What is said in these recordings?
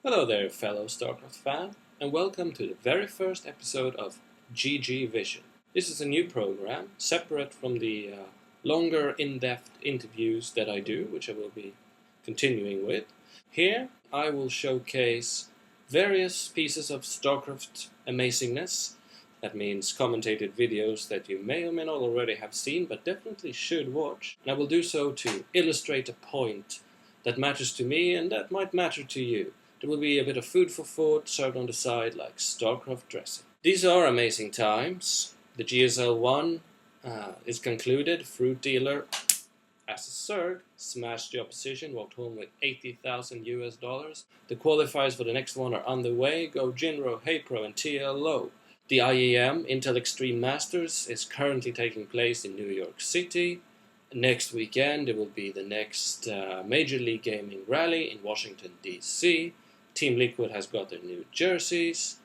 Hello there, fellow Starcraft fan, and welcome to the very first episode of GGvision. This is a new program, separate from the longer, in-depth interviews that I do, which I will be continuing with. Here, I will showcase various pieces of Starcraft amazingness. That means commentated videos that you may or may not already have seen, but definitely should watch. And I will do so to illustrate a point that matters to me and that might matter to you. There will be a bit of food for thought served on the side like Starcraft dressing. These are amazing times. The GSL-1 is concluded. Fruit Dealer, as a Zerg, smashed the opposition, walked home with $80,000 US. The qualifiers for the next one are underway. Go Jinro, HeyPro and TLO. The IEM, Intel Extreme Masters, is currently taking place in New York City. Next weekend there will be the next Major League Gaming Rally in Washington, D.C. Team Liquid has got their new jerseys.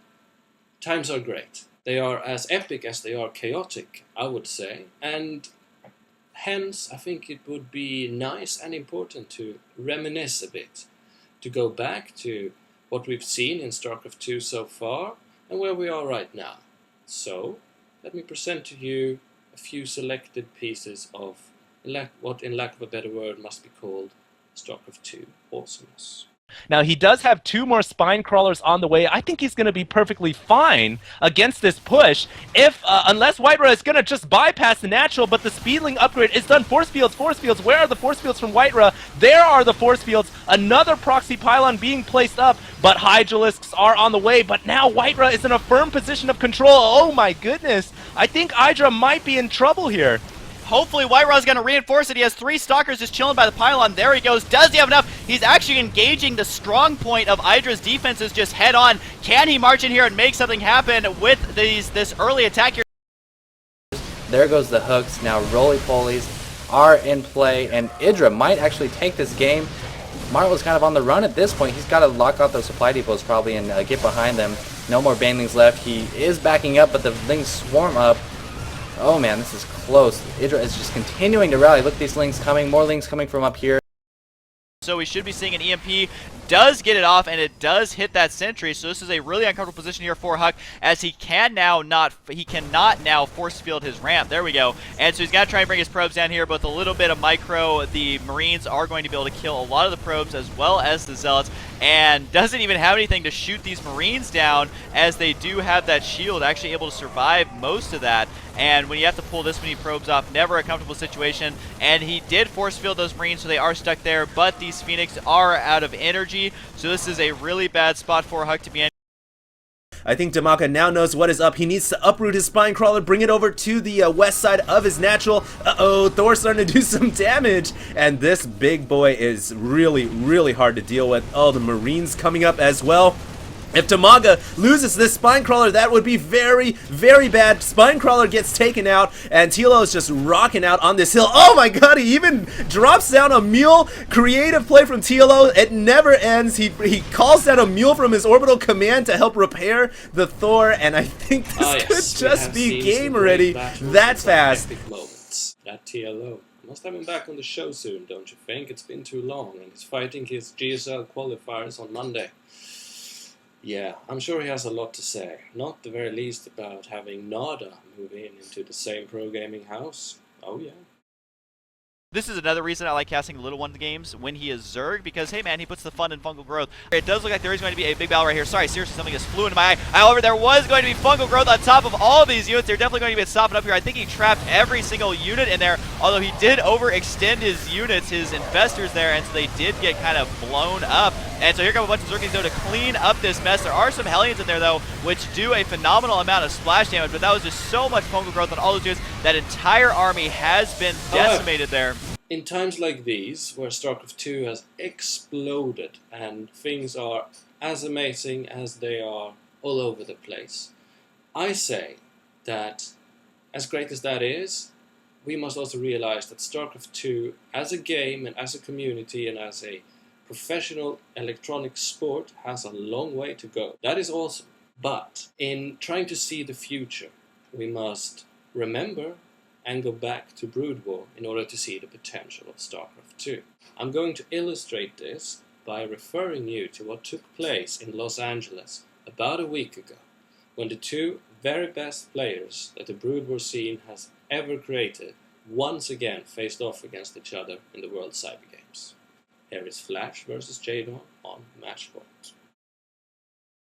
Times are great. They are as epic as they are chaotic, I would say. And hence, I think it would be nice and important to reminisce a bit. To go back to what we've seen in Starcraft 2 so far and where we are right now. So, let me present to you a few selected pieces of what, in lack of a better word, must be called Starcraft 2 awesomeness. Now, he does have two more spine crawlers on the way. I think he's going to be perfectly fine against this push, if unless Whiterun is going to just bypass the natural, but the speedling upgrade is done. Force fields, where are the force fields from Whiterun? There are the force fields. Another proxy pylon being placed up, but Hydralisks are on the way, but now Whiterun is in a firm position of control. Oh my goodness, I think Hydra might be in trouble here. Hopefully Whiterun's going to reinforce it. He has three Stalkers just chilling by the pylon. There he goes. Does he have enough? He's actually engaging the strong point of Hydra's defenses just head on. Can he march in here and make something happen with this early attack here? There goes the hooks. Now roly-polies are in play, and Idra might actually take this game. Marlo's kind of on the run at this point. He's got to lock out those supply depots probably and get behind them. No more banelings left. He is backing up, but the Lings swarm up. Oh man, this is close. Idra is just continuing to rally. Look at these Lings coming. More Lings coming from up here. So we should be seeing an EMP. Does get it off, and it does hit that sentry. So this is a really uncomfortable position here for Huck, as he cannot now force field his ramp. There we go. And so he's got to try and bring his probes down here, but with a little bit of micro, the Marines are going to be able to kill a lot of the probes as well as the Zealots, and doesn't even have anything to shoot these Marines down, as they do have that shield, actually able to survive most of that. And when you have to pull this many probes off, never a comfortable situation. And he did force field those Marines, so they are stuck there, but these Phoenix are out of energy. So this is a really bad spot for Huck to be in. I think Damaga now knows what is up. He needs to uproot his spine crawler, bring it over to the west side of his natural. Uh-oh, Thor's starting to do some damage. And this big boy is really, really hard to deal with. Oh, the Marines coming up as well. If Damaga loses this spine crawler, that would be very, very bad. Spine crawler gets taken out, and TLO is just rocking out on this hill. Oh my god, he even drops down a mule. Creative play from TLO. It never ends. He calls down a mule from his orbital command to help repair the Thor, and I think this could just be game ready that fast. Moments. That TLO. Must have him back on the show soon, don't you think? It's been too long, and he's fighting his GSL qualifiers on Monday. Yeah, I'm sure he has a lot to say, not the very least about having Nada move into the same pro gaming house. Oh yeah. This is another reason I like casting Little One games when he is Zerg, because, hey man, he puts the fun in fungal growth. It does look like there is going to be a big battle right here. Sorry, seriously, something just flew into my eye. However, there was going to be fungal growth on top of all of these units. They're definitely going to be stopping up here. I think he trapped every single unit in there, although he did overextend his units, his infestors there, and so they did get kind of blown up. And so here come a bunch of Zerglings though to clean up this mess. There are some Hellions in there though, which do a phenomenal amount of splash damage, but that was just so much fungal growth on all those units. That entire army has been decimated there. In times like these, where StarCraft 2 has exploded and things are as amazing as they are all over the place, I say that, as great as that is, we must also realize that StarCraft 2, as a game and as a community and as a professional electronic sport, has a long way to go. That is awesome. But in trying to see the future, we must remember and go back to Brood War in order to see the potential of StarCraft 2. I'm going to illustrate this by referring you to what took place in Los Angeles about a week ago, when the two very best players that the Brood War scene has ever created once again faced off against each other in the World Cyber Games. Here is Flash versus Jadon on match point.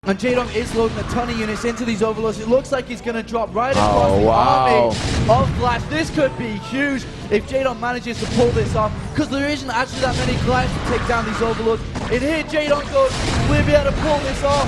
And Jadon is loading a ton of units into these overlords. It looks like he's going to drop right across the army of Flash. This could be huge if Jadon manages to pull this off, because there isn't actually that many Glass to take down these overlords. And here Jadon goes, will be able to pull this off.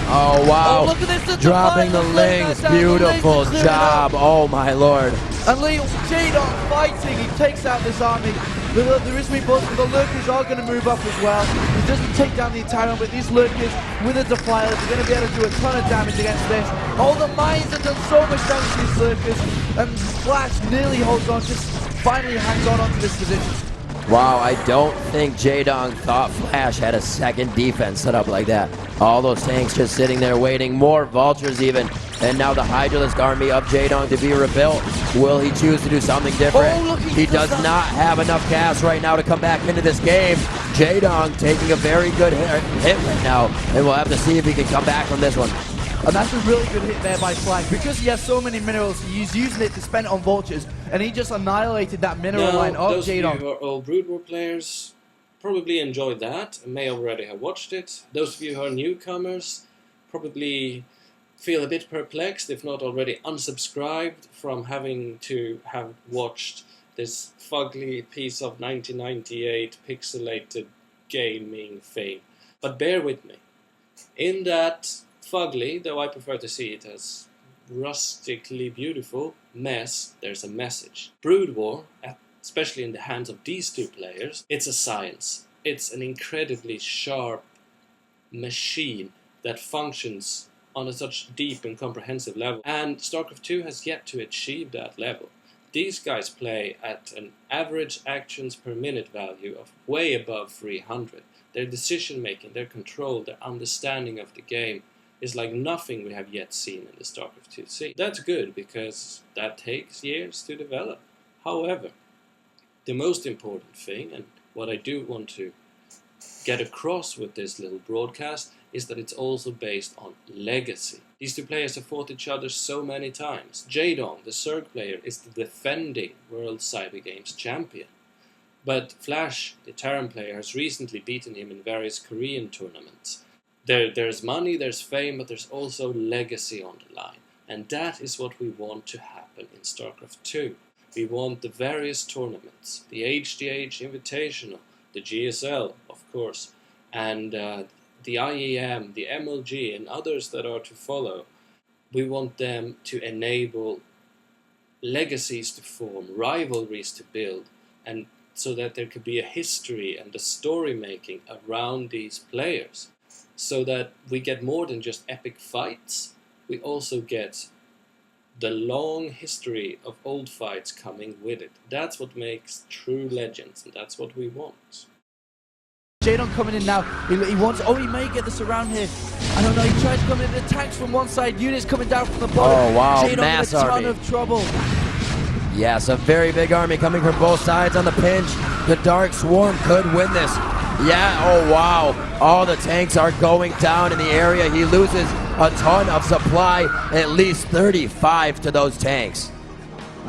Oh wow, look at this, dropping the lings, beautiful job, oh my lord. And Jadon fighting, he takes out this army. There is rebuffs, but the Lurkers are going to move up as well. He doesn't take down the entire army, but these Lurkers with a Defiler, they're going to be able to do a ton of damage against this. All the mines have done so much damage to these Lurkers, and Flash nearly holds on, just finally hangs on onto this position. Wow, I don't think Jadon thought Flash had a second defense set up like that. All those tanks just sitting there waiting, more vultures even. And now the Hydralisk army of Jadon to be rebuilt. Will he choose to do something different? Oh, look, he does not have enough gas right now to come back into this game. Jadon taking a very good hit right now. And we'll have to see if he can come back from this one. And that's a really good hit there by Flash. Because he has so many minerals, he's using it to spend it on vultures. And he just annihilated that mineral line of those Jadon. of you who are old Brood War players probably enjoyed that and may already have watched it. Those of you who are newcomers probably feel a bit perplexed, if not already unsubscribed from having to have watched this fugly piece of 1998 pixelated gaming fame. But bear with me. In that fugly, though I prefer to see it as rustically beautiful, mess, there's a message. Brood War, especially in the hands of these two players, it's a science. It's an incredibly sharp machine that functions on a such deep and comprehensive level. And Starcraft 2 has yet to achieve that level. These guys play at an average actions per minute value of way above 300. Their decision making, their control, their understanding of the game is like nothing we have yet seen in the Starcraft 2 scene. That's good, because that takes years to develop. However, the most important thing, and what I do want to get across with this little broadcast, is that it's also based on legacy. These two players have fought each other so many times. Jadon, the Zerg player, is the defending World Cyber Games champion. But Flash, the Terran player, has recently beaten him in various Korean tournaments. There's money, there's fame, but there's also legacy on the line. And that is what we want to happen in StarCraft 2. We want the various tournaments, the HDH Invitational, the GSL, of course, and the IEM, the MLG, and others that are to follow. We want them to enable legacies to form, rivalries to build, and so that there could be a history and a story making around these players. So that we get more than just epic fights, we also get the long history of old fights coming with it. That's what makes true legends, and that's what we want. Jadon coming in now, he wants, he may get this around here. I don't know, he tries to come in, attacks from one side, units coming down from the bottom. Oh wow, Jadon mass in a ton army. of trouble. Yes, a very big army coming from both sides on the pinch. The Dark Swarm could win this. Yeah, oh wow. All the tanks are going down in the area. He loses a ton of supply, at least 35 to those tanks.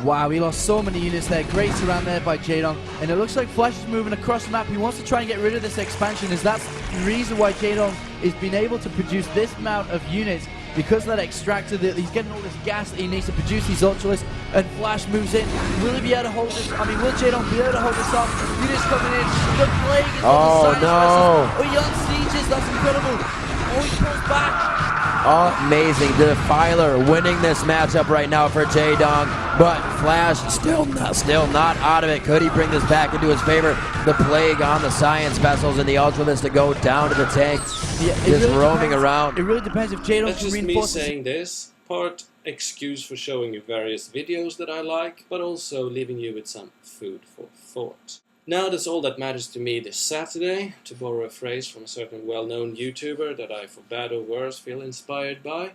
Wow, he lost so many units there. Great surround there by Jadon. And it looks like Flash is moving across the map. He wants to try and get rid of this expansion, as that's the reason why Jadon is being able to produce this amount of units. Because of that extractor, he's getting all this gas that he needs to produce these Ultralists, and Flash moves in. Will he be able to hold this? I mean, will Jadon be able to hold this off? Units coming in. The Plague is on the no. Oh, he unsieges. That's incredible. Oh, he pulls back. Amazing. Defiler winning this matchup right now for Jadon, but Flash still not out of it. Could he bring this back into his favor? The Plague on the Science Vessels and the Ultralisk to go down to the tank. Yeah, just really roaming around. It really depends if Jadon That's can just me reinforce saying this. Part excuse for showing you various videos that I like, but also leaving you with some food for thought. Now that's all that matters to me this Saturday, to borrow a phrase from a certain well-known YouTuber that I, for bad or worse, feel inspired by.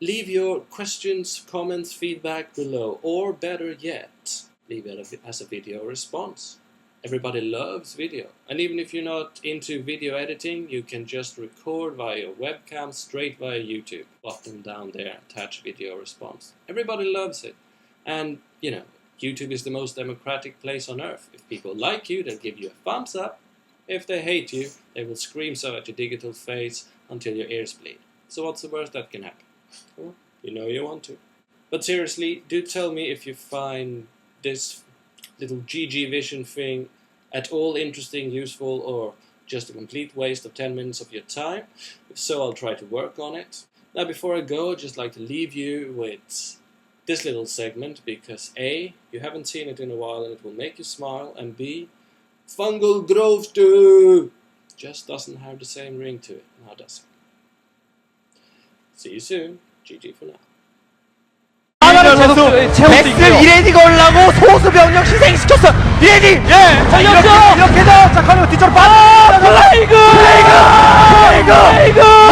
Leave your questions, comments, feedback below, or better yet, leave it as a video response. Everybody loves video, and even if you're not into video editing, you can just record via your webcam straight via YouTube. Button down there, attach video response. Everybody loves it, and you know, YouTube is the most democratic place on earth. If people like you, they'll give you a thumbs up. If they hate you, they will scream so at your digital face until your ears bleed. So what's the worst that can happen? Well, you know you want to. But seriously, do tell me if you find this little GGvision thing at all interesting, useful, or just a complete waste of 10 minutes of your time. If so, I'll try to work on it. Now, before I go, I'd just like to leave you with this little segment, because A, you haven't seen it in a while and it will make you smile, and B, Fungal Grove 2 just doesn't have the same ring to it, now does it? See you soon. GG for now. 베스를 이레디가 올라고 소수 병력 희생시켰어. 이레디. 예. 자 이렇게 해서 자 카메라 뒤쪽으로 빠져. 플레이그.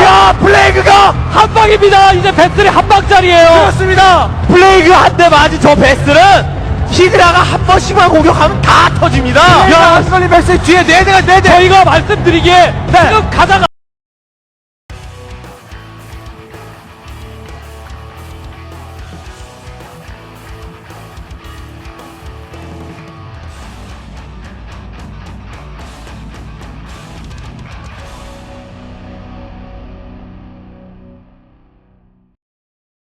야 플레이그가 한 방입니다. 이제 베스는 한 방짜리예요. 그렇습니다. 플레이그 한 대 맞은 저 베스는 히드라가 한 번씩만 공격하면 다 터집니다. 야 아스널리 베스 뒤에 네 대가 저희가 말씀드리기에 지금 가다가